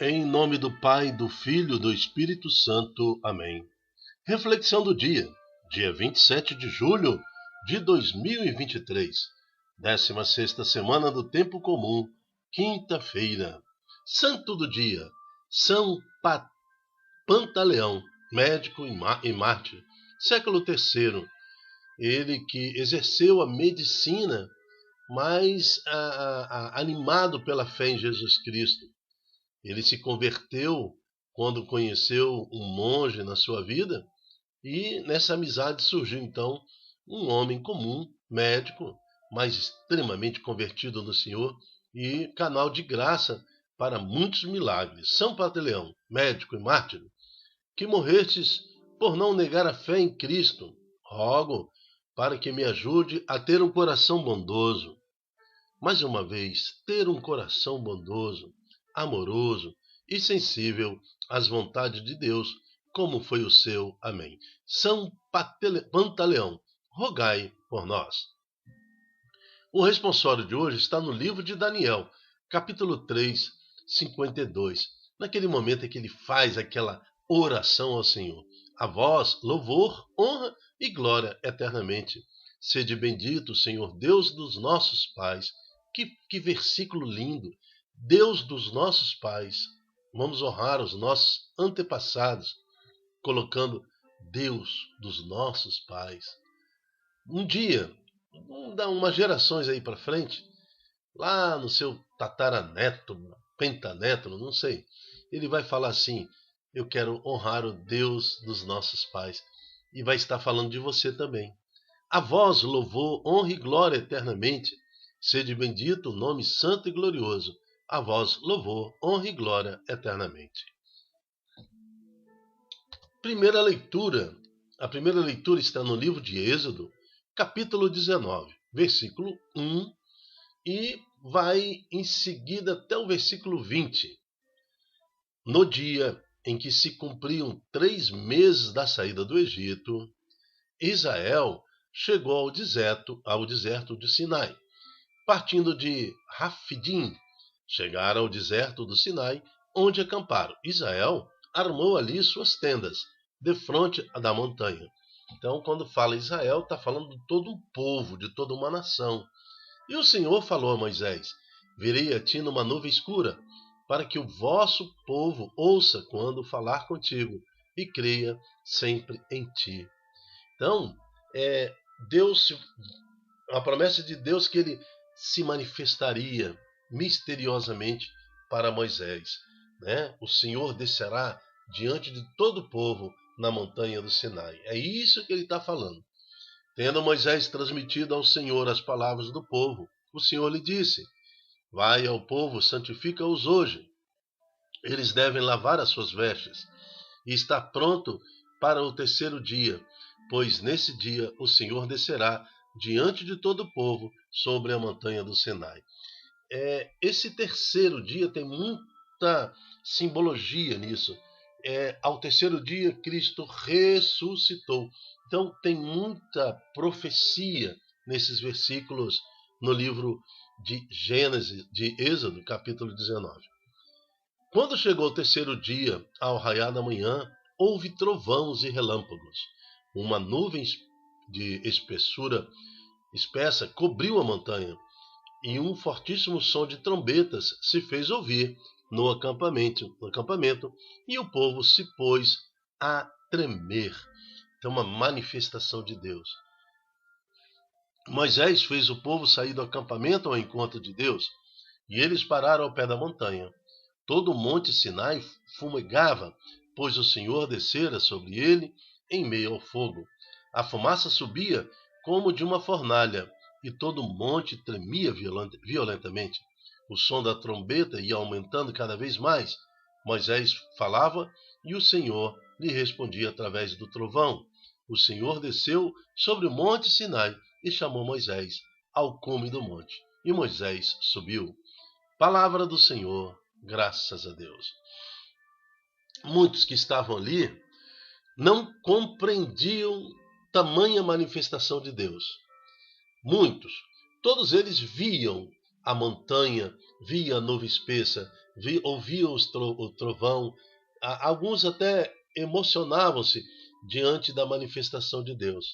Em nome do Pai, do Filho e do Espírito Santo. Amém. Reflexão do dia 27 de julho de 2023, 16ª semana do Tempo Comum, quinta-feira. Santo do dia, São Pantaleão, médico e mártir, século III. Ele que exerceu a medicina, mas animado pela fé em Jesus Cristo. Ele se converteu quando conheceu um monge na sua vida, e nessa amizade surgiu então um homem comum, médico, mas extremamente convertido no Senhor e canal de graça para muitos milagres. São Pantaleão, médico e mártir, que morrestes por não negar a fé em Cristo, rogo para que me ajude a ter um coração bondoso. Mais uma vez, ter um coração bondoso, amoroso e sensível às vontades de Deus, como foi o seu. Amém. São Pantaleão, rogai por nós. O responsório de hoje está no livro de Daniel, capítulo 3, 52. Naquele momento em que ele faz aquela oração ao Senhor. A vós, louvor, honra e glória eternamente. Sede bendito, Senhor, Deus dos nossos pais. Que versículo lindo! Deus dos nossos pais. Vamos honrar os nossos antepassados, colocando Deus dos nossos pais. Um dia, vamos dar umas gerações aí para frente, lá no seu tataraneto, pentaneto, não sei, ele vai falar assim: eu quero honrar o Deus dos nossos pais. E vai estar falando de você também. A vós, louvor, honra e glória eternamente. Sede bendito o nome santo e glorioso. A vós, louvor, honra e glória eternamente. A primeira leitura está no livro de Êxodo, capítulo 19, versículo 1, e vai em seguida até o versículo 20. No dia em que se cumpriam 3 meses da saída do Egito, Israel chegou ao deserto de Sinai. Partindo de Rafidim, chegaram ao deserto do Sinai, onde acamparam. Israel armou ali suas tendas, defronte da montanha. Então, quando fala Israel, está falando de todo um povo, de toda uma nação. E o Senhor falou a Moisés: virei a ti numa nuvem escura, para que o vosso povo ouça quando falar contigo, e creia sempre em ti. Então, a promessa de Deus que ele se manifestaria misteriosamente para Moisés. O Senhor descerá diante de todo o povo na montanha do Sinai. É isso que ele está falando. Tendo Moisés transmitido ao Senhor as palavras do povo, o Senhor lhe disse: vai ao povo, santifica-os hoje. Eles devem lavar as suas vestes e estar pronto para o 3º dia, pois nesse dia o Senhor descerá diante de todo o povo sobre a montanha do Sinai. Esse 3º dia tem muita simbologia nisso. Ao 3º dia Cristo ressuscitou. Então tem muita profecia nesses versículos no livro de Gênesis, de Êxodo, capítulo 19. Quando chegou o 3º dia, ao raiar da manhã, houve trovões e relâmpagos. Uma nuvem de espessura espessa cobriu a montanha, e um fortíssimo som de trombetas se fez ouvir no acampamento, e o povo se pôs a tremer. Então, uma manifestação de Deus. Moisés fez o povo sair do acampamento ao encontro de Deus, e eles pararam ao pé da montanha. Todo o monte Sinai fumegava, pois o Senhor descera sobre ele em meio ao fogo. A fumaça subia como de uma fornalha, e todo o monte tremia violentamente. O som da trombeta ia aumentando cada vez mais. Moisés falava e o Senhor lhe respondia através do trovão. O Senhor desceu sobre o monte Sinai e chamou Moisés ao cume do monte. E Moisés subiu. Palavra do Senhor, graças a Deus. Muitos que estavam ali não compreendiam tamanha manifestação de Deus. Muitos, todos eles viam a montanha via a nuvem espessa, ouvia o trovão. Alguns até emocionavam-se diante da manifestação de Deus.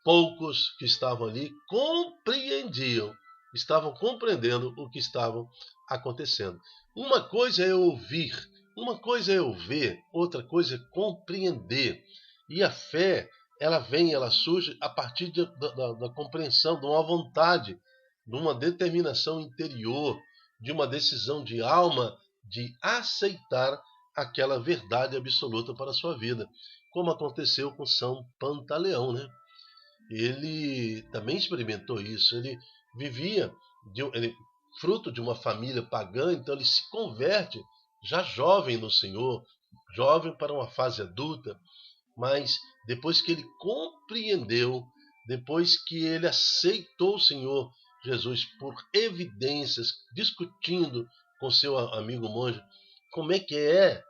Poucos que estavam ali compreendiam, estavam compreendendo o que estava acontecendo. Uma coisa é ouvir, uma coisa é ouvir, outra coisa é compreender. E a fé, ela surge a partir da compreensão, de uma vontade, de uma determinação interior, de uma decisão de alma de aceitar aquela verdade absoluta para a sua vida, como aconteceu com São Pantaleão, né? Ele também experimentou isso. Ele vivia, fruto de uma família pagã, então ele se converte já jovem no Senhor, jovem para uma fase adulta, mas depois que ele compreendeu, depois que ele aceitou o Senhor Jesus por evidências, discutindo com seu amigo monge como é que é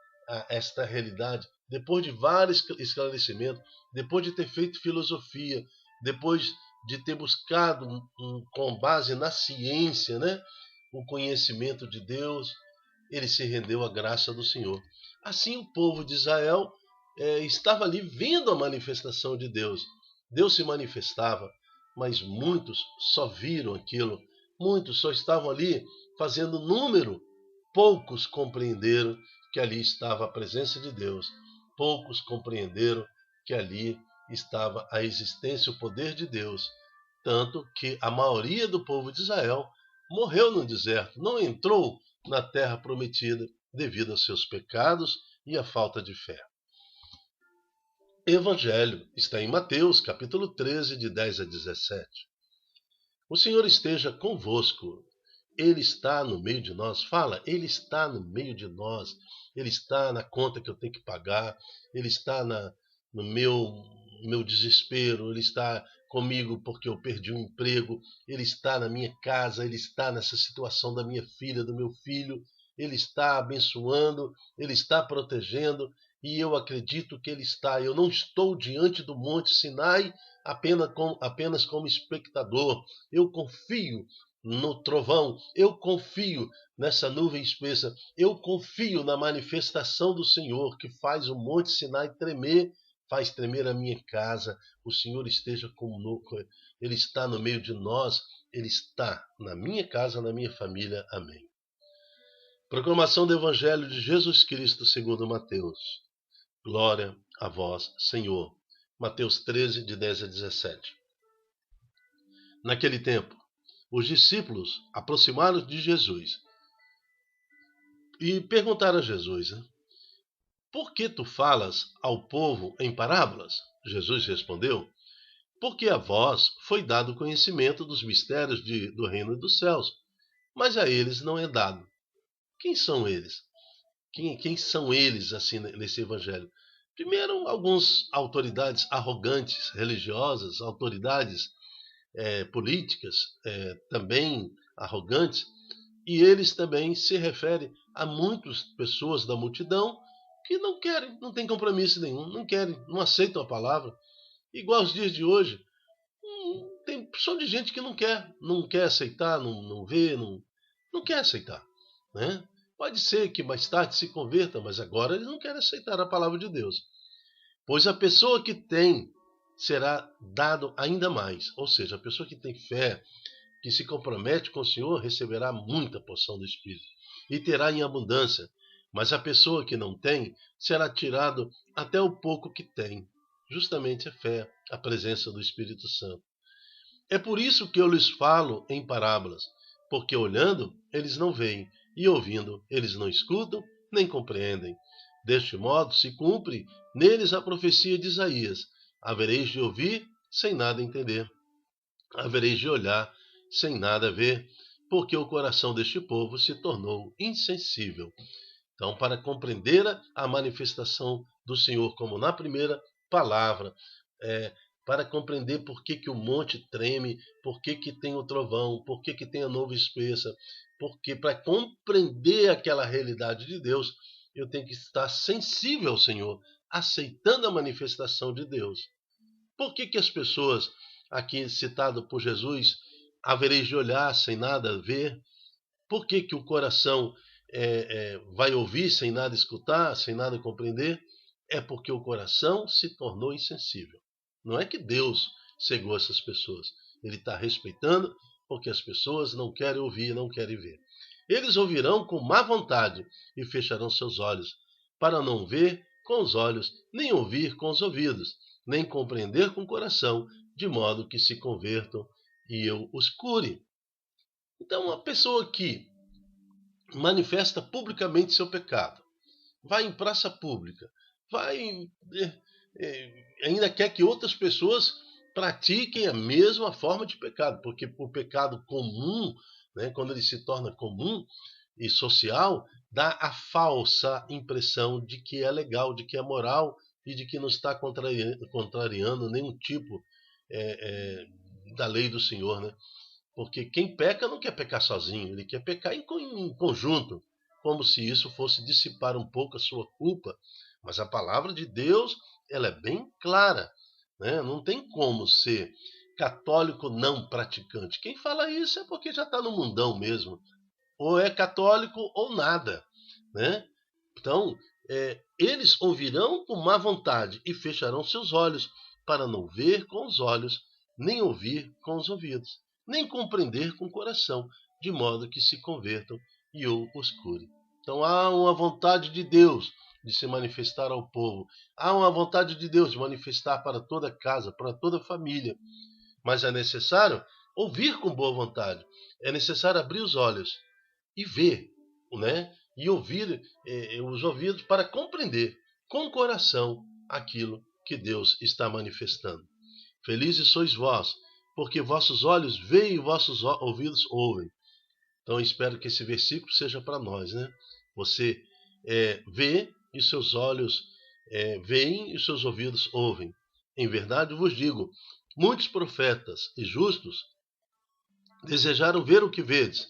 esta realidade, depois de vários esclarecimentos, depois de ter feito filosofia, depois de ter buscado com base na ciência, né, o conhecimento de Deus, ele se rendeu à graça do Senhor. Assim o povo de Israel estava ali vendo a manifestação de Deus. Deus se manifestava, mas muitos só viram aquilo, muitos só estavam ali fazendo número, poucos compreenderam que ali estava a presença de Deus, poucos compreenderam que ali estava a existência, o poder de Deus, tanto que a maioria do povo de Israel morreu no deserto, não entrou na terra prometida devido aos seus pecados e à falta de fé. Evangelho está em Mateus, capítulo 13, de 10 a 17. O Senhor esteja convosco. Ele está no meio de nós. Fala, Ele está no meio de nós. Ele está na conta que eu tenho que pagar. Ele está no meu desespero. Ele está comigo porque eu perdi um emprego. Ele está na minha casa. Ele está nessa situação da minha filha, do meu filho. Ele está abençoando. Ele está protegendo. E eu acredito que Ele está. Eu não estou diante do Monte Sinai apenas como espectador. Eu confio no trovão, eu confio nessa nuvem espessa, eu confio na manifestação do Senhor que faz o Monte Sinai tremer, faz tremer a minha casa. O Senhor esteja conosco, Ele está no meio de nós, Ele está na minha casa, na minha família. Amém. Proclamação do Evangelho de Jesus Cristo segundo Mateus. Glória a vós, Senhor. Mateus 13, de 10 a 17. Naquele tempo, os discípulos aproximaram de Jesus e perguntaram a Jesus: por que tu falas ao povo em parábolas? Jesus respondeu: porque a vós foi dado conhecimento dos mistérios do reino dos céus, mas a eles não é dado. Quem são eles? Quem são eles assim nesse evangelho? Primeiro, algumas autoridades arrogantes, religiosas, autoridades políticas também arrogantes, e eles também se referem a muitas pessoas da multidão que não querem, não têm compromisso nenhum, não querem, não aceitam a palavra. Igual aos dias de hoje, tem opção de gente que não quer aceitar, não vê, não quer aceitar, né? Pode ser que mais tarde se converta, mas agora eles não querem aceitar a palavra de Deus. Pois a pessoa que tem será dado ainda mais. Ou seja, a pessoa que tem fé, que se compromete com o Senhor, receberá muita porção do Espírito e terá em abundância. Mas a pessoa que não tem, será tirado até o pouco que tem. Justamente a fé, a presença do Espírito Santo. É por isso que eu lhes falo em parábolas, porque olhando, eles não veem, e ouvindo, eles não escutam, nem compreendem. Deste modo se cumpre neles a profecia de Isaías: havereis de ouvir sem nada entender, havereis de olhar sem nada ver, porque o coração deste povo se tornou insensível. Então, para compreender a manifestação do Senhor, como na primeira palavra, para compreender por que o monte treme, por que tem o trovão, por que tem a nuvem espessa, porque para compreender aquela realidade de Deus, eu tenho que estar sensível ao Senhor, aceitando a manifestação de Deus. Por que as pessoas, aqui citado por Jesus, havereis de olhar sem nada ver? Por que que o coração vai ouvir sem nada escutar, sem nada compreender? É porque o coração se tornou insensível. Não é que Deus cegou essas pessoas. Ele está respeitando porque as pessoas não querem ouvir, não querem ver. Eles ouvirão com má vontade e fecharão seus olhos, para não ver com os olhos, nem ouvir com os ouvidos, nem compreender com o coração, de modo que se convertam e eu os cure. Então, uma pessoa que manifesta publicamente seu pecado, vai em praça pública, ainda quer que outras pessoas pratiquem a mesma forma de pecado, porque o pecado comum, né, quando ele se torna comum e social, dá a falsa impressão de que é legal, de que é moral e de que não está contrariando nenhum tipo da lei do Senhor, né? Porque quem peca não quer pecar sozinho, ele quer pecar em conjunto, como se isso fosse dissipar um pouco a sua culpa. Mas a palavra de Deus, ela é bem clara, né? Não tem como ser católico não praticante. Quem fala isso é porque já está no mundão mesmo. Ou é católico ou nada, né? Então, eles ouvirão com má vontade e fecharão seus olhos para não ver com os olhos, nem ouvir com os ouvidos, nem compreender com o coração, de modo que se convertam e eu os cure. Então há uma vontade de Deus de se manifestar ao povo. Há uma vontade de Deus de manifestar para toda casa, para toda família. Mas é necessário ouvir com boa vontade. É necessário abrir os olhos e ver, né? E ouvir os ouvidos para compreender com o coração aquilo que Deus está manifestando. Felizes sois vós, porque vossos olhos veem e vossos ouvidos ouvem. Então espero que esse versículo seja para nós, né? Você vê e seus olhos veem e seus ouvidos ouvem. Em verdade vos digo, muitos profetas e justos desejaram ver o que vedes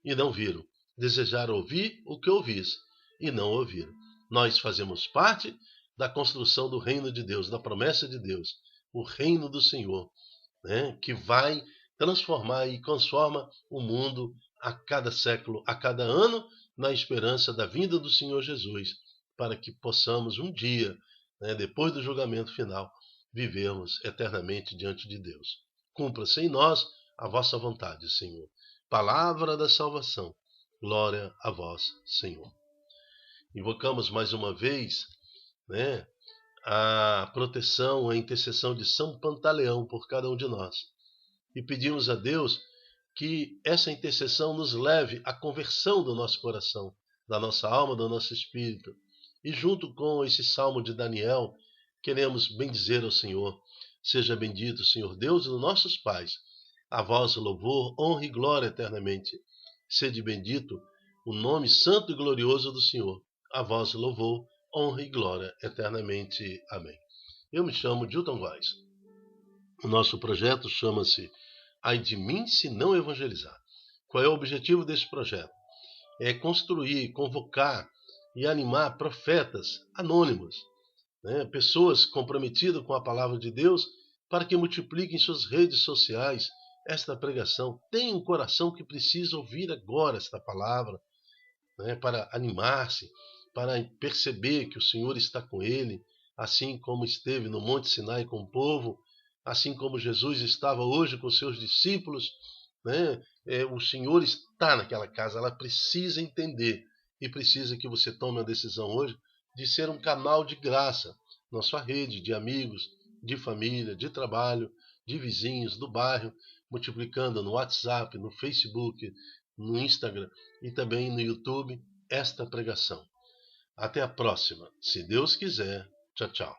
e não viram. Desejaram ouvir o que ouvis e não ouviram. Nós fazemos parte da construção do reino de Deus, da promessa de Deus, o reino do Senhor, né, que vai transformar e transforma o mundo a cada século, a cada ano, na esperança da vinda do Senhor Jesus, para que possamos um dia, né, depois do julgamento final, vivermos eternamente diante de Deus. Cumpra-se em nós a vossa vontade, Senhor. Palavra da salvação. Glória a vós, Senhor. Invocamos mais uma vez, né, a proteção, a intercessão de São Pantaleão por cada um de nós. E pedimos a Deus que essa intercessão nos leve à conversão do nosso coração, da nossa alma, do nosso espírito. E junto com esse salmo de Daniel, queremos bendizer ao Senhor. Seja bendito, Senhor Deus dos nossos pais. A vós louvor, honra e glória eternamente. Sede bendito o nome santo e glorioso do Senhor. A vós louvor, honra e glória eternamente. Amém. Eu me chamo Dilton Góes. O nosso projeto chama-se Ai de mim se não evangelizar. Qual é o objetivo desse projeto? É construir, convocar e animar profetas anônimos, né? Pessoas comprometidas com a palavra de Deus, para que multipliquem em suas redes sociais esta pregação. Tem um coração que precisa ouvir agora esta palavra, né? Para animar-se, para perceber que o Senhor está com ele, assim como esteve no Monte Sinai com o povo, assim como Jesus estava hoje com seus discípulos, né? O Senhor está naquela casa. Ela precisa entender e precisa que você tome a decisão hoje de ser um canal de graça na sua rede de amigos, de família, de trabalho, de vizinhos, do bairro, multiplicando no WhatsApp, no Facebook, no Instagram e também no YouTube esta pregação. Até a próxima, se Deus quiser. Tchau, tchau.